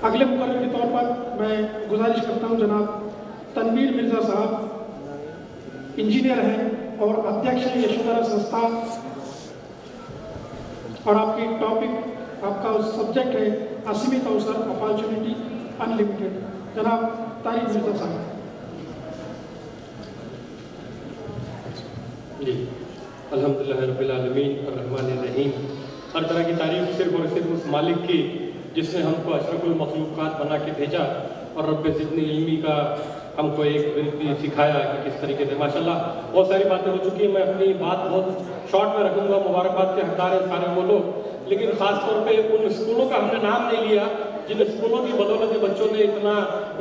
अगले मुकर्रर के तौर पर मैं गुजारिश करता हूं जनाब तनवीर मिर्ज़ा साहब, इंजीनियर हैं और अध्यक्ष हैं यशोधरा संस्था, और आपकी टॉपिक, आपका सब्जेक्ट है असीमित अवसर, अपॉर्चुनिटी अनलिमिटेड। जनाब तारिक मिर्ज़ा साहब। जी, अल्हम्दुलिल्लाह रब्बिल आलमीन अर्रहमानिर रहीम। हर तरह की तारीफ सिर्फ और सिर्फ उस मालिक की जिसने हमको अशरफुल मखलूक़ात बना के भेजा और रब्बे ज़िदनी इल्मी का हमको एक विनती सिखाया कि किस तरीके से। माशाल्लाह बहुत सारी बातें हो चुकी हैं, मैं अपनी बात बहुत शॉर्ट में रखूँगा। मुबारकबाद के हकदार हैं सारे वो लोग, लेकिन ख़ास तौर पे उन स्कूलों का हमने नाम नहीं लिया जिन स्कूलों की बदौलत बच्चों ने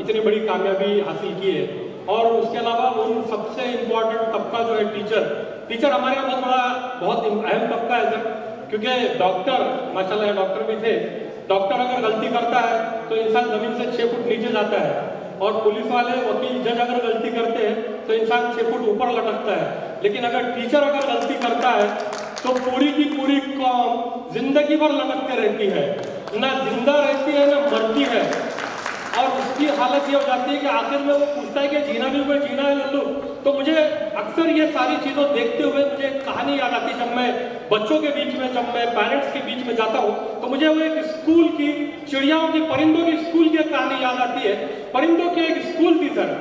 इतनी बड़ी कामयाबी हासिल की है। और उसके अलावा उन सबसे इम्पोर्टेंट तबका जो है टीचर हमारे यहाँ बहुत अहम तबका है सर, क्योंकि डॉक्टर माशाल्लाह डॉक्टर भी थे। डॉक्टर अगर गलती करता है तो इंसान ज़मीन से 6 फुट नीचे जाता है, और पुलिस वाले, वकील, जज अगर गलती करते हैं तो इंसान 6 फुट ऊपर लटकता है। लेकिन अगर टीचर अगर गलती करता है तो पूरी की पूरी कौम जिंदगी भर लटकते रहती है, ना जिंदा रहती है ना मरती है। और उसकी हालत ये हो जाती है कि आखिर में वो पूछता है कि जीना भी हुआ, जीना है लल्लू। तो मुझे अक्सर ये सारी चीज़ों देखते हुए मुझे एक कहानी याद आती है। जब मैं बच्चों के बीच में, जब मैं पेरेंट्स के बीच में जाता हूँ तो मुझे वो एक स्कूल की, चिड़ियाओं की, परिंदों की स्कूल की कहानी याद आती है। परिंदों की एक स्कूल थी सर,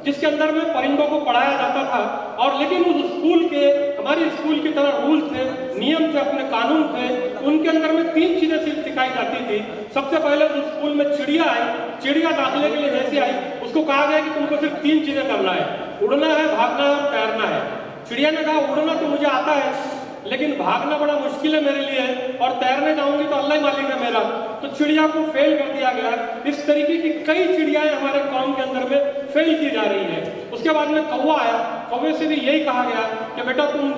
जिसके अंदर में परिंदों को पढ़ाया जाता था। और लेकिन उस स्कूल के, हमारी स्कूल की तरह रूल थे, नियम थे, अपने कानून थे। उनके अंदर में 3 चीजें सिर्फ सिखाई जाती थी। सबसे पहले उस स्कूल में चिड़िया आई, चिड़िया दाखिले के लिए जैसे आई उसको कहा गया कि तुमको सिर्फ 3 चीजें करना है, उड़ना है, भागना है और तैरना है। चिड़िया ने कहा उड़ना तो मुझे आता है, लेकिन भागना बड़ा मुश्किल है मेरे लिए, और तैरने जाऊंगी तो अल्लाह ही मालिक है मेरा। तो चिड़िया को फेल कर दिया गया। इस तरीके की कई चिड़ियाएं हमारे कौम के अंदर में फेल की जा रही है। उसके बाद में कौवा आया, कौवे से भी यही कहा गया कि बेटा तुम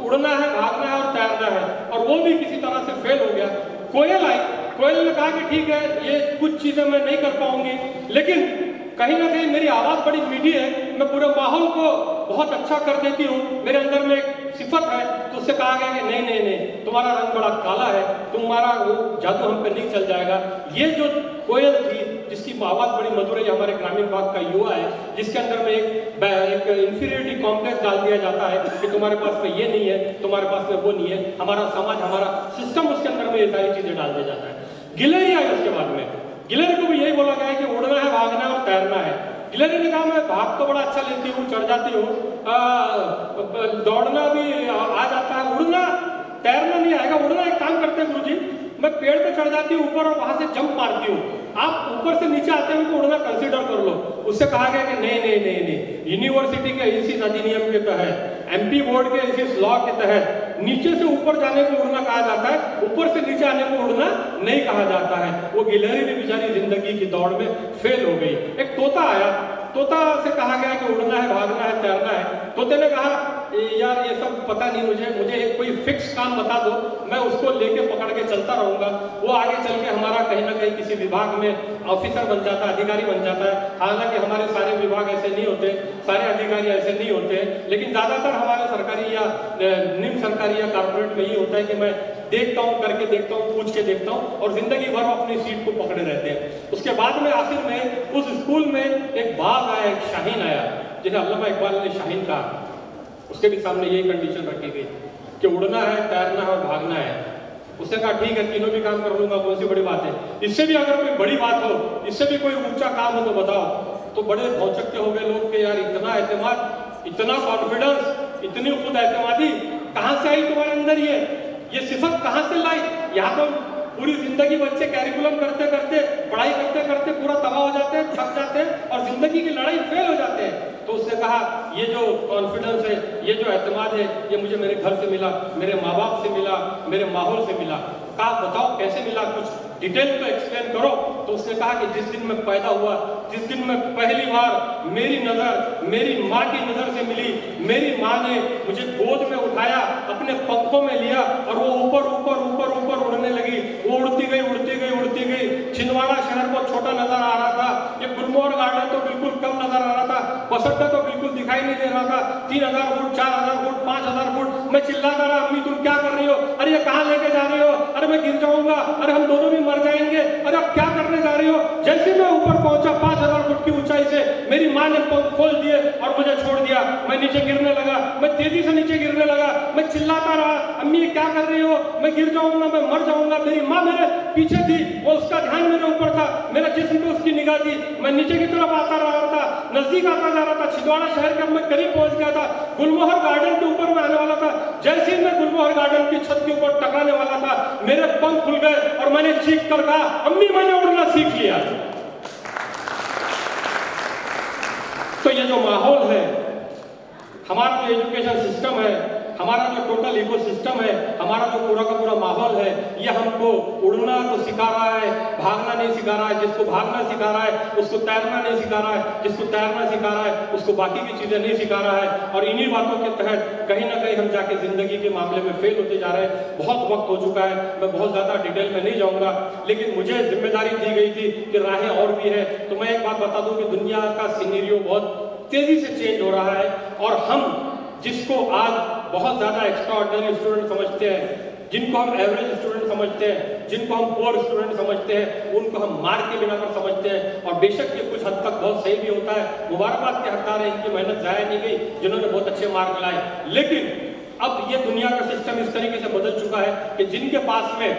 उड़ना है, भागना है और तैरना है, और वो भी किसी तरह से फेल हो गया। कोयल आई, कोयल ने कहा कि ठीक है ये कुछ चीजें मैं नहीं कर पाऊंगी, लेकिन कहीं ना कहीं मेरी आवाज़ बड़ी मीठी है, मैं पूरे माहौल को बहुत अच्छा कर देती हूँ, मेरे अंदर में एक सिफत है। तो उससे कहा गया कि नहीं नहीं नहीं, तुम्हारा रंग बड़ा काला है, तुम्हारा वो जादू हम पे नहीं चल जाएगा। ये जो कोयल थी जिसकी आवाज़ बड़ी मधुर है, हमारे ग्रामीण भाग का युवा है, जिसके अंदर में एक इंफीरियरिटी कॉम्प्लेक्स डाल दिया जाता है कि तुम्हारे पास में ये नहीं है, तुम्हारे पास में वो नहीं है। हमारा समाज, हमारा सिस्टम, उसके अंदर में ये सारी चीज़ें डाल दिया जाता है। गिलहरी आई उसके बाद में, गिलहरी को भी यही बोला गया है कि उड़ना है, भागना है और तैरना है। गिलहरी ने कहा मैं भाग तो बड़ा अच्छा लेती हूँ, चढ़ जाती हूँ, दौड़ना भी आ जाता है, उड़ना तैरना नहीं आएगा। उड़ना एक काम करते हैं गुरुजी, मैं पेड़ पे चढ़ जाती हूँ ऊपर और वहां से जंप मारती हूँ, आप ऊपर से नीचे आते हैं तो उड़ना कंसीडर कर लो। उससे कहा गया कि नहीं नहीं नहीं नहीं, यूनिवर्सिटी के इसी अधिनियम के तहत, एमपी बोर्ड के इसी लॉ के तहत नीचे से ऊपर जाने को उड़ना कहा जाता है, ऊपर से नीचे आने को उड़ना नहीं कहा जाता है। वो गिलहरी भी बेचारी जिंदगी की दौड़ में फेल हो गई। एक तोता आया, तोता से कहा गया कि उड़ना है, भागना है, तैरना है। तोते ने कहा यार ये सब पता नहीं मुझे कोई फिक्स काम बता दो, मैं उसको लेके पकड़ के चलता रहूंगा। वो आगे चल के हमारा कहीं ना कहीं किसी विभाग में ऑफिसर बन जाता है, अधिकारी बन जाता है। हालांकि हमारे सारे विभाग ऐसे नहीं होते, सारे अधिकारी ऐसे नहीं होते, लेकिन ज़्यादातर हमारे सरकारी या निम्न सरकारी या कॉर्पोरेट में ये होता है कि मैं देखता हूँ, करके देखता हूँ, पूछ के देखता हूँ, और जिंदगी भर अपनी सीट को पकड़े रहते हैं। उसके बाद में आखिर में उस स्कूल में एक बाघ आया, एक शाहीन आया, जिसे अल्लामा इकबाल ने शाहीन कहा। उसके भी सामने यही कंडीशन रखी गई कि उड़ना है, तैरना है और भागना है। उसने कहा ठीक है, तीनों भी काम कर लूंगा, कौन सी बड़ी बात है। इससे भी अगर कोई बड़ी बात हो, इससे भी कोई ऊंचा काम हो तो बताओ। तो बड़े भौचक्के हो गए लोग कि यार इतना एतमाद, इतना कॉन्फिडेंस, इतनी खुद एतमादी कहाँ से आई तुम्हारे अंदर, ये सिफत कहाँ से लाई। यहाँ तो पूरी जिंदगी बच्चे कैरिकुलम करते करते, पढ़ाई करते करते पूरा तबाह हो जाते हैं, थक जाते हैं और जिंदगी की लड़ाई फेल हो जाते हैं। तो उसने कहा ये जो कॉन्फिडेंस है, ये जो एतमाद है, ये मुझे मेरे घर से मिला, मेरे माँ बाप से मिला, मेरे माहौल से मिला। कहा बताओ कैसे मिला, कुछ डिटेल तो एक्सप्लेन करो। तो उसने कहा कि जिस दिन मैं पैदा हुआ, जिस दिन मैं पहली बार मेरी नज़र मेरी माँ की नज़र से मिली, मेरी माँ ने मुझे गोद में उठाया, अपने पंखों में लिया और वो ऊपर ऊपर ऊपर ऊपर उड़ने लगी। वो उड़ती गई उड़ती गई उड़ती गई। छिंदवाड़ा शहर बहुत छोटा नजर आ रहा था, ये गुलमोहर गार्डन तो बिल्कुल कम नजर आ रहा था, बसंत तो बिल्कुल दिखाई नहीं दे रहा था। 3000 फुट, 4000 फुट, 5000 फुट। मैं चिल्लाता रहा अम्मी तुम क्या कर रही हो, अरे ये कहाँ लेके जा रही हो, अरे मैं गिर जाऊंगा, अरे हम दोनों भी मर जाएंगे, अरे अब क्या करने जा रही हो, जैसे मैं ऊपर पहुंचा 5000 फुट की ऊंचाई से, मेरी माँ ने पंख खोल दिए और मुझे छोड़ दिया। मैं नीचे गिरने लगा, मैं तेजी से नीचे गिरने लगा, मैं चिल्लाता रहा, अम्मी ये क्या कर रही हो, मैं गिर जाऊंगा, मैं मर जाऊंगा। मेरी माँ मेरे पीछे थी, वो उसका ध्यान मेरे ऊपर था, मेरा जिस्म पे उसकी निगाह थी। मैं नीचे की तरफ आता रहा था, नजदीक आता जा रहा था। छिंदवाड़ा शहर के मैं करीब पहुंच गया था, गुलमोहर गार्डन के ऊपर मैं आने वाला था। जैसे ही मैं गुलमोहर गार्डन की छत के ऊपर टकराने वाला था, मेरे पंख खुल गए और मैंने चीख कर कहा, अम्मी मैंने उड़ना सीख लिया। तो ये जो माहौल है, हमारा जो एजुकेशन सिस्टम है, हमारा जो टोटल इको सिस्टम है, हमारा जो पूरा का पूरा माहौल है, ये हमको उड़ना तो सिखा रहा है, भागना नहीं सिखा रहा है। जिसको भागना सिखा रहा है उसको तैरना नहीं सिखा रहा है, जिसको तैरना सिखा रहा है उसको बाकी की चीजें नहीं सिखा रहा है। और इन्हीं बातों के तहत कहीं ना कहीं हम जाके जिंदगी के मामले में फेल होते जा रहे हैं। बहुत वक्त हो चुका है, मैं बहुत ज्यादा डिटेल में नहीं जाऊंगा, लेकिन मुझे जिम्मेदारी दी गई थी कि राहें और भी है। तो मैं एक बात बता दूं कि दुनिया का सिनेरियो बहुत तेजी से चेंज हो रहा है, और हम जिसको आज बहुत ज्यादा एक्स्ट्रा ऑर्डिनरी स्टूडेंट समझते हैं, जिनको हम एवरेज स्टूडेंट समझते हैं, जिनको हम पुअर स्टूडेंट समझते हैं, उनको हम मार के बिना पर समझते हैं। और बेशक ये कुछ हद तक बहुत सही भी होता है, मुबारकबाद के हकदार है, इनकी मेहनत जाया नहीं गई जिन्होंने बहुत अच्छे मार्क लाए। लेकिन अब ये दुनिया का सिस्टम इस तरीके से बदल चुका है कि जिनके पास में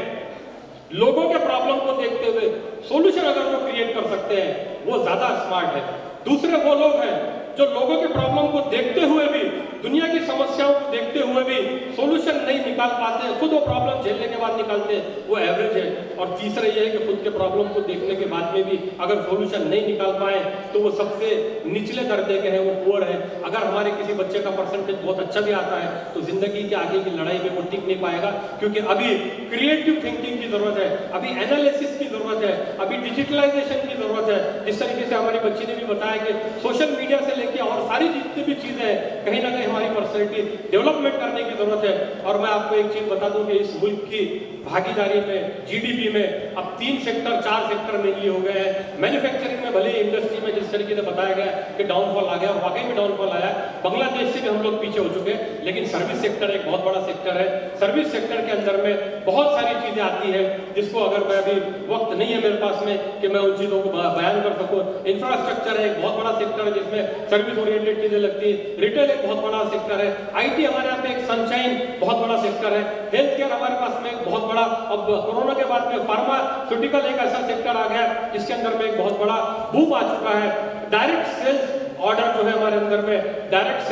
लोगों के प्रॉब्लम को देखते हुए सोल्यूशन अगर जो क्रिएट कर सकते हैं, वो ज्यादा स्मार्ट है। दूसरे वो लोग हैं जो लोगों के प्रॉब्लम को देखते हुए भी, दुनिया की समस्याओं को देखते हुए भी सोल्यूशन नहीं निकाल पाते हैं, खुद वो प्रॉब्लम झेलने के बाद निकालते हैं, वो एवरेज है। और तीसरा ये है कि खुद के प्रॉब्लम को देखने के बाद में भी अगर सोल्यूशन नहीं निकाल पाए तो वो सबसे निचले दर्जे के हैं, वो पुअर है। अगर हमारे किसी बच्चे का परसेंटेज बहुत अच्छा भी आता है तो जिंदगी के आगे की लड़ाई में वो टिक नहीं पाएगा, क्योंकि अभी क्रिएटिव थिंकिंग की जरूरत है, अभी एनालिसिस की जरूरत है, अभी डिजिटलाइजेशन की जरूरत है। जिस तरीके से हमारी बच्ची ने भी बताया कि सोशल मीडिया से लेके और सारी जितनी भी चीजें हैं, कहीं ना कहीं हमारी पर्सनैलिटी डेवलपमेंट करने की जरूरत है। और मैं आपको एक चीज बता दूं कि इस मुल्क की भागीदारी में, जीडीपी में अब 3 सेक्टर 4 सेक्टर मेनली हो गए हैं। मैन्युफैक्चरिंग में भले इंडस्ट्री में जिस तरीके से बताया गया कि डाउनफॉल आ गया, वाकई में डाउनफॉल आया, बांग्लादेश से भी हम लोग पीछे हो चुके हैं। लेकिन सर्विस सेक्टर एक बहुत बड़ा सेक्टर है। सर्विस सेक्टर के अंदर में बहुत सारी चीजें आती है, जिसको अगर मैं अभी वक्त नहीं है मेरे पास में कि मैं उन चीजों को बयान कर सकूं। इंफ्रास्ट्रक्चर है एक बहुत बड़ा सेक्टर है जिसमें सर्विस ओरिएंटेड चीजें लगती है। रिटेल एक बहुत बड़ा सेक्टर है। आईटी हमारे यहाँ पे एक सनशाइन बहुत बड़ा सेक्टर है। हेल्थ केयर हमारे पास में एक बहुत बड़ा, अब कोरोना के बाद में फार्मास्यूटिकल एक ऐसा सेक्टर आ गया जिसके अंदर में एक बहुत बड़ा बूम आ चुका है। डायरेक्ट सेल्स ऑर्डर जो है हमारे अंदर में, डायरेक्ट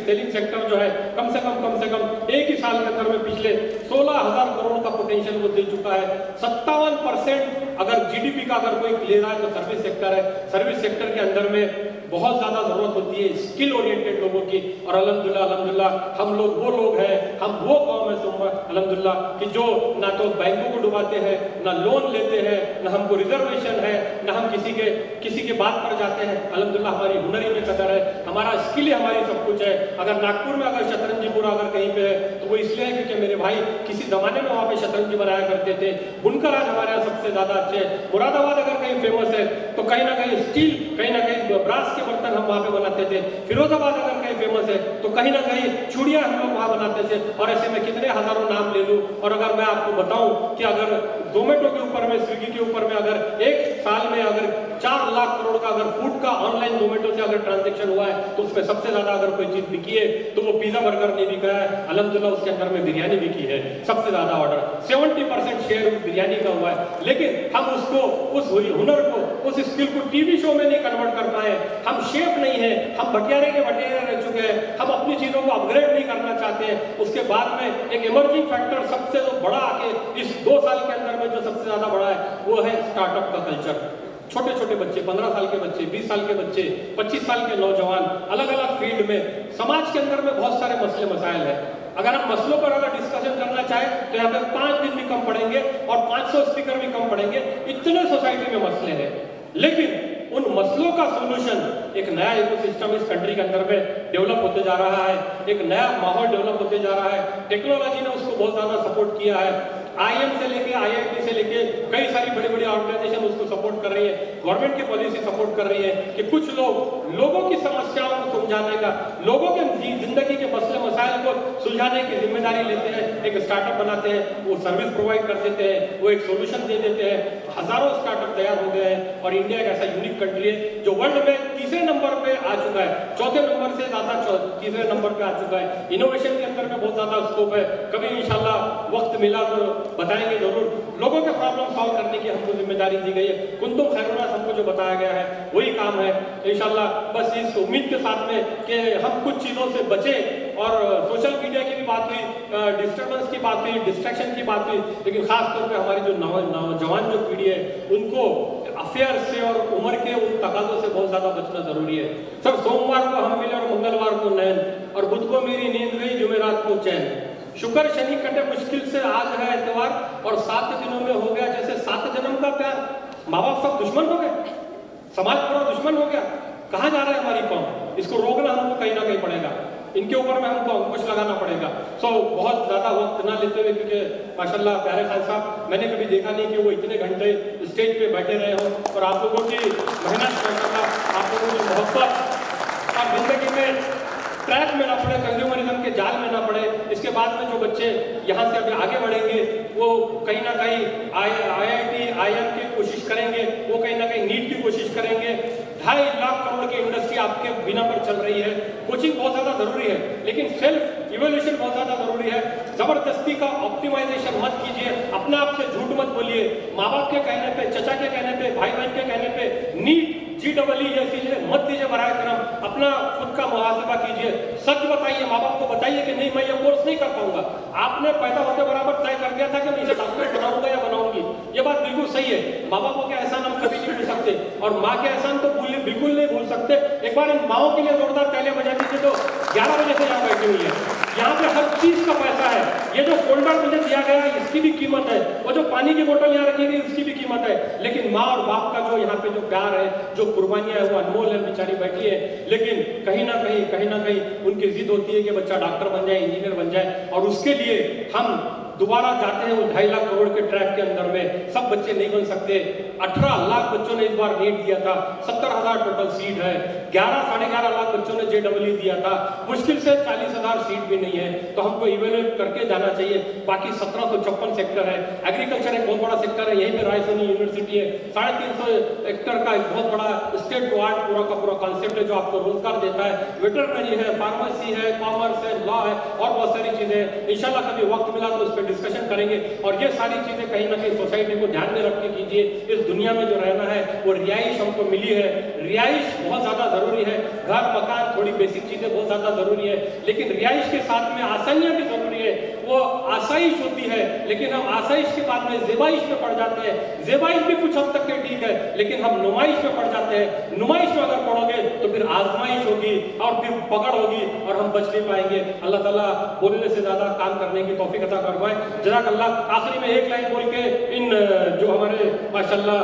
सेलिंग सेक्टर जो है कम से कम एक ही साल के अंदर में पिछले 16,000 करोड़ का पोटेंशियल वो दे चुका है। 57% अगर जीडीपी का अगर कोई ले रहा है तो सर्विस सेक्टर है। सर्विस सेक्टर के अंदर में बहुत ज्यादा जरूरत होती है स्किल ओरिएंटेड लोगों की। और अल्हम्दुलिल्लाह हम लोग वो लोग हैं, हम वो कौम है अल्हम्दुलिल्लाह कि जो ना तो बैंकों को डुबाते हैं, ना लोन लेते हैं, ना हमको रिजर्वेशन है, ना हम किसी के बात पर जाते हैं। अल्हम्दुलिल्लाह हमारी हुनरी में कदर है, हमारा स्किल ही हमारी सब कुछ है। अगर नागपुर में अगर शतरंजीपुरा अगर कहीं पे है तो वो इसलिए है क्योंकि मेरे भाई किसी जमाने में वहाँ पे शतरंजी बनाया करते थे। बुनकर आज हमारे यहाँ सबसे ज्यादा अच्छे हैं। मुरादाबाद अगर कहीं फेमस है तो कहीं ना कहीं स्टील, कहीं ना कहीं ब्रास के बर्तन हम वहाँ पे बनाते थे। फिरोजाबाद अगर कहीं फेमस है तो कहीं ना कहीं चूड़ियाँ हम लोग वहाँ बनाते थे। और ऐसे में कितने हजारों नाम ले लूँ। और अगर मैं आपको बताऊं कि अगर जोमेटो के ऊपर में, स्विगी के ऊपर में अगर एक साल में अगर 4 लाख करोड़ का अगर फूड का ऑनलाइन जोमेटो से अगर ट्रांजेक्शन हुआ है तो उसमें सबसे ज्यादा अगर कोई चीज बिकी है तो वो पिज्जा बर्गर नहीं बिका है, अल्हम्दुलिल्लाह उसके अंदर में बिरयानी बिकी है। सबसे ज्यादा ऑर्डर 70% शेयर बिरयानी का हुआ है। लेकिन हम उसको, उस हुनर को, उस स्किल को टीवी शो में नहीं कन्वर्ट कर पाए। हम शेफ नहीं है, हम भटियारे के भटियारे रह चुके हैं, हम अपनी चीजों को अपग्रेड नहीं करना चाहते हैं। उसके बाद में एक इमर्जिंग फैक्टर सबसे जो बड़ा आके इस 2 साल के अंदर में जो सबसे ज्यादा बड़ा है वो है स्टार्टअप का कल्चर। छोटे छोटे बच्चे, 15 साल के बच्चे, 20 साल के बच्चे, 25 साल के नौजवान अलग अलग फील्ड में, समाज के अंदर में बहुत सारे मसले मसाइल हैं। अगर हम मसलों पर अगर डिस्कशन करना चाहें तो यहाँ पे 5 दिन भी कम पड़ेंगे और 500 स्पीकर भी कम पड़ेंगे, इतने सोसाइटी में मसले हैं। लेकिन उन मसलों का सोल्यूशन, एक नया इकोसिस्टम इस कंट्री के अंदर में डेवलप होते जा रहा है, एक नया माहौल डेवलप होते जा रहा है। टेक्नोलॉजी ने उसको बहुत ज्यादा सपोर्ट किया है। IIM से लेके IIT से लेके कई सारी बड़ी बड़ी ऑर्गेनाइजेशन उसको सपोर्ट कर रही है। गवर्नमेंट की पॉलिसी सपोर्ट कर रही है कि कुछ लोग लोगों की समस्याओं को समझाने का, लोगों के जिंदगी के मसले मसाइल को सुलझाने की जिम्मेदारी लेते हैं, एक स्टार्टअप बनाते हैं, वो सर्विस प्रोवाइड कर देते हैं, वो एक सोल्यूशन दे देते हैं। हजारों स्टार्टअप तैयार हो गए हैं और इंडिया एक ऐसा यूनिक कंट्री है जो वर्ल्ड में तीसरे नंबर पे आ चुका है, चौथे नंबर से ज्यादा तीसरे नंबर पे आ चुका है। इनोवेशन के अंदर में बहुत ज्यादा स्कोप है। कभी इंशाल्लाह वक्त मिला तो बताएंगे जरूर। लोगों के प्रॉब्लम सॉल्व करने की हमको जिम्मेदारी दी गई है। कुंतुम खैरुन्नास हमको जो बताया गया है वही काम है इंशाल्लाह। बस इस उम्मीद के साथ में कि हम कुछ चीजों से बचें, और सोशल मीडिया की भी बात हुई, डिस्टर्बेंस की बात हुई, डिस्ट्रैक्शन की बात हुई, लेकिन खास तौर पे हमारी जो नौजवान जो पीढ़ी है उनको अफेयर से और उम्र के उन तकाजों से बहुत ज्यादा बचना जरूरी है। सर, सोमवार को हम मिले और मंगलवार को नैन, और बुध को मेरी नींद गई, जुमेरात को चैन, शुक्र शनि कटे मुश्किल से, आज है एतवार, और 7 दिनों में हो गया जैसे 7 जन्म का प्यार। माँ बाप सब दुश्मन हो गए, समाज पूरा दुश्मन हो गया। कहाँ जा रहा है हमारी कौम? इसको रोकना हमको कहीं ना कहीं पड़ेगा, इनके ऊपर में हमको अंकुश लगाना पड़ेगा। बहुत ज्यादा वक्त ना लेते हुए, क्योंकि माशाल्लाह प्यारे खान साहब, मैंने कभी देखा नहीं कि वो इतने घंटे स्टेज पे बैठे रहे हों, और आप लोगों की मेहनत, माशाल्लाह आप लोगों की मोहब्बत, और जिंदगी में ट्रैक में ना पड़े, कंज्यूमरिज्म के जाल में ना पड़े। इसके बाद में जो बच्चे यहाँ से अभी आगे बढ़ेंगे वो कहीं ना कहीं IIT IIM की कोशिश करेंगे, वो कहीं ना कहीं नीट की कोशिश करेंगे। 2.5 लाख करोड़ की इंडस्ट्री आपके बिना पर चल रही है। कोचिंग बहुत ज्यादा जरूरी है, लेकिन सेल्फ इवोल्यूशन बहुत ज्यादा जरूरी है। जबरदस्ती का ऑप्टिमाइजेशन मत कीजिए, अपने आप से झूठ मत बोलिए। माँ बाप के कहने पे, चचा के कहने पे, भाई बहन के कहने पे नीट GEE जैसी चीजें मत दीजिए बराए करम। अपना खुद का मुहासिबा कीजिए, सच बताइए, माँ बाप को बताइए कि नहीं मैं ये कोर्स नहीं कर पाऊंगा। आपने पैदा होते बराबर तय कर दिया था कि मैं इसे डॉक्टर बनाऊंगा या बनाऊंगी, ये बात बिल्कुल सही है। माँ बापों के एहसान हम कभी नहीं भूल सकते, और माँ के एहसान तो बिल्कुल नहीं भूल सकते। एक बार इन माओं के लिए जोरदार तालियां बजा दीजिए। तो 11 बजे से यहाँ बैठी हुई है, यहाँ पे हर चीज का पैसा है। ये जो फोल्डर मुझे दिया गया है इसकी भी कीमत है, वो जो पानी की बोतल यहाँ रखी गई इसकी भी कीमत है। लेकिन माँ और बाप का जो यहाँ पे जो प्यार है, जो कुर्बानियां है, वो अनमोल है। बेचारी बैठी है, लेकिन कहीं ना कहीं उनकी जिद होती है कि बच्चा डॉक्टर बन जाए, इंजीनियर बन जाए, और उसके लिए हम दोबारा जाते हैं उस 2.5 लाख करोड़ के ट्रैक के अंदर में। सब बच्चे नहीं बन सकते। 18 लाख बच्चों ने इस बार नीट दिया था, 70,000 टोटल सीट है। 11-11.5 लाख बच्चों ने JEE दिया था, मुश्किल से 40,000 सीट भी नहीं है। तो हमको इवेल्युएट करके जाना चाहिए। बाकी 1756 सेक्टर है। एग्रीकल्चर एक बहुत बड़ा सेक्टर है, यहीं पे रायसोनी यूनिवर्सिटी है। 350 हेक्टर का एक बहुत बड़ा स्टेट टू आर्ट पूरा का पूरा कॉन्सेप्ट है, जो आपको रोजगार देता है। वेटरनरी है, फार्मेसी है, कॉमर्स है, लॉ है, और बहुत सारी चीजें हैं। इंशाल्लाह कभी वक्त मिला तो उस पर डिस्कशन करेंगे। और ये सारी चीजें कहीं ना कहीं सोसाइटी को ध्यान में रख के कीजिए। इस दुनिया में जो रहना है वो रिहाइश हमको मिली है, रिहाइश बहुत ज्यादा जरूरी है। घर मकान थोड़ी बेसिक चीजें बहुत ज्यादा जरूरी है, लेकिन रिहाइश के साथ में आसानियां भी जरूरी है। वो आसाइश होती है, लेकिन हम आसाइश के बाद में ज़ेबाइश में पड़ जाते हैं। ज़ेबाइश भी कुछ हद तक के ठीक है, लेकिन हम नुमाइश में पड़ जाते हैं। नुमाइश में अगर पड़ोगे तो फिर आजमाइश होगी और फिर पकड़ होगी और हम बच नहीं पाएंगे। अल्लाह ताला बोलने से ज्यादा काम करने की तौफीक अता फरमाए। जज़ाकल्लाह। आखिरी में एक लाइन बोल के इन जो हमारे माशाल्लाह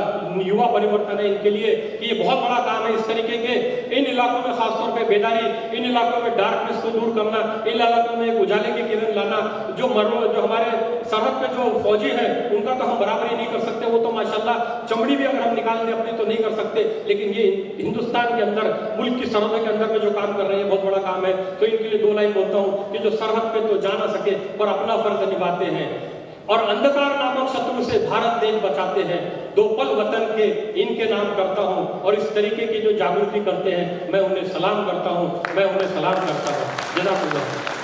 युवा परिवर्तन है इनके लिए कि ये बहुत बड़ा काम है। इस तरीके के इन इलाकों में खासतौर पे बेदारी, इन इलाकों में डार्कनेस को दूर करना, इन इलाकों में एक उजाले की किरण लाना। जो हमारे सरहद पे जो फौजी हैं उनका तो हम बराबरी नहीं कर सकते, वो तो माशाल्लाह चमड़ी भी अगर हम निकाल दें अपनी तो नहीं कर सकते, लेकिन ये हिंदुस्तान के अंदर मुल्क की सरहद के अंदर में जो काम कर रहे हैं बहुत बड़ा काम है। तो इनके लिए 2 लाइन बोलता हूँ कि जो सरहद पे तो जा ना सके और अपना फर्ज निभाते हैं और अंधकार नामक शत्रु से भारत देश बचाते हैं। 2 पल वतन के इनके नाम करता हूँ और इस तरीके की जो जागृति करते हैं मैं उन्हें सलाम करता हूँ, मैं उन्हें सलाम करता हूँ। जज़ाकल्लाह।